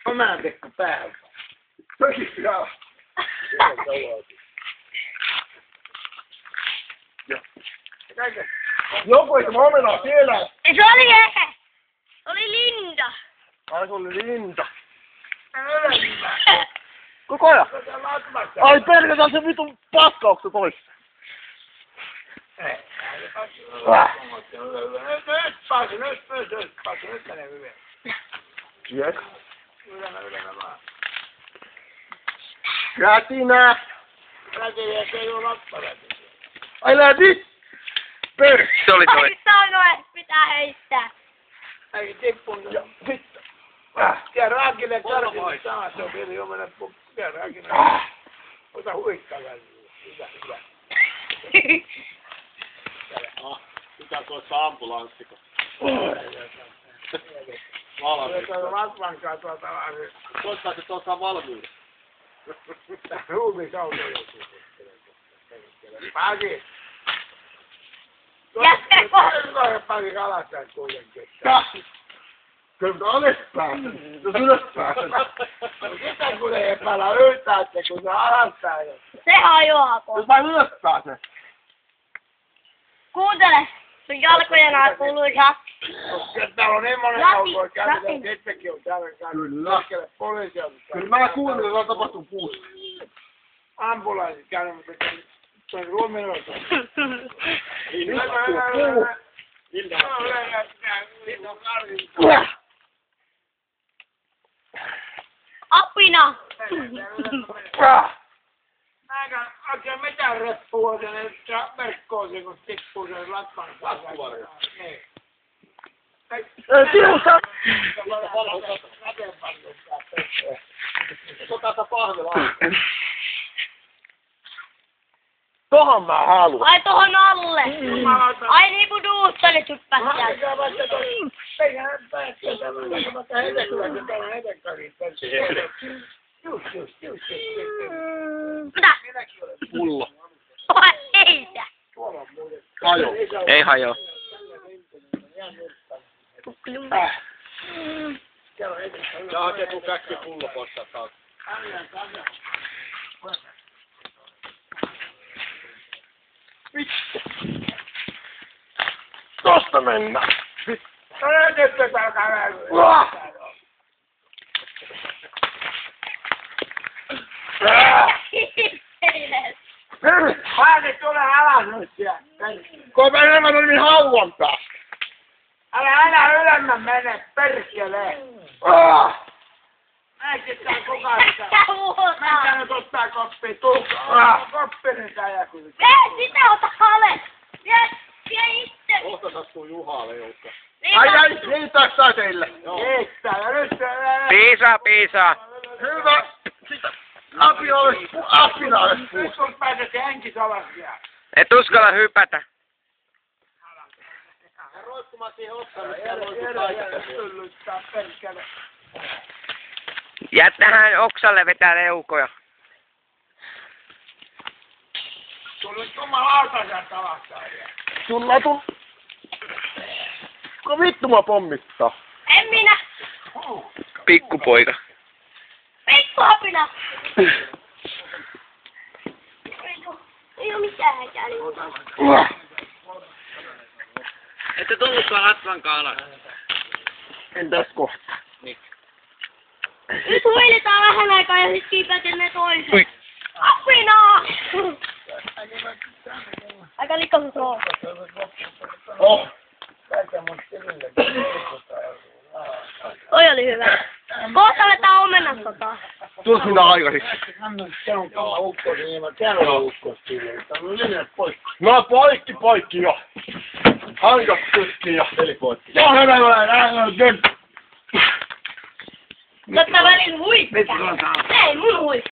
Omenantekko päällä. Pökistä jää. Joku ei tämä omenaa siellä. Se oli ehkä. Oli Linda. Ai se oli Linda. Koko ajan. Ai perkele, se vitun pakkaukset pois. Nyt menee hyvin. Yes. Ylemmä vaan. Rätinä. Rätinä, se ei oo lapparätinä. Ai lähti. Per. Se oli toi. Ai sanoa, pitää heittää. Äi tippunut. Ja sitten. Tiedä raakille karkille saa, se on vielä omena tiedä raakille. Ota huikkaa väliin. Hyvä. Mitä tuossa ambulanssiko? Latvankaa tuolta vaan. Koska se tuossa valmiudessa. Ruumis auto joku. Paki. Jätkä kohta. Paki kalastaa kuitenkin. Kyllä mä alas pääsen. Jos ylös pääsen. Sitä kun ei epäillä yhtään, että kun se alas pääset. Se hajoaa kohta. Jos mä ylös pääsen. Kuuntele. Sun jalkojen alla kuuluu jakki. Täällä on niin monen aukoja käytetään, että itsekin on täällä käynyt. Kyllä. Poliisi on Kyllä mä kuulin, että on tapahtunut puussa. ambulanssit käynyt, mutta se on ruumiinoita. Apina. Mä oikein mitään reppua sen, verkkoon sen, kun tippuu sen latvan. Niin. Tiusa! Tohon mä haluan. Ai tohon alle. Ai niin kuin duuttarit hyppäs sieltä. Mitä? Pullo. Oi heitä. Hajo. Ei hajoa. Jaa, se kun käkki pullo poissa taas. Vittu. Tosta mennään. Haani, tule alas nyt sieltä. Kun mä enemmän oli niin hauan päästä. Älä ylemmän mene, perkele. Äikin tää kukaan sitä. Mennä nyt ottaa koppia, tulkaa. Koppi nyt äijäkulit. Vie sitä, ota hale. Vie itse. Kohta sattuu Juha Leukka. Niin Ai, niin tässä teille. Kiittää, ja nyt Piisaa. Hyvä. Sitä apina olisi puussa. nyt kun pääset henkis alas vielä. Et uskalla hypätä. Ja roikkumaan siihen otsaan, että Tulluittaa perkele. Jättähän oksalle vetää leukoja. Tullut jumalauta sieltä alas vielä. Sulla tul... Kuka vittu mä pommittaa? En minä. Pikkupoika. Pikkuapina. Ei oo mitään hätää. Ette tullutkaan latvankaan alas. Entäs kohta? Nyt huiletaan vähän aikaa ja sit kiipätemme toiseen. Ui. Apina! Aika likasus on. Oh. Toi oli hyvä. Kohta aletaan omenasta taas. Tulis minä aikaiseksi. Se on kova ukkos, niin mä täällä on ukkos sille. Tää on linjat poikki. No poikki jo. Hankat tutki ja... Eli poikki. Joo, hyvä. Totta välin huippaa. Ei mun huippaa.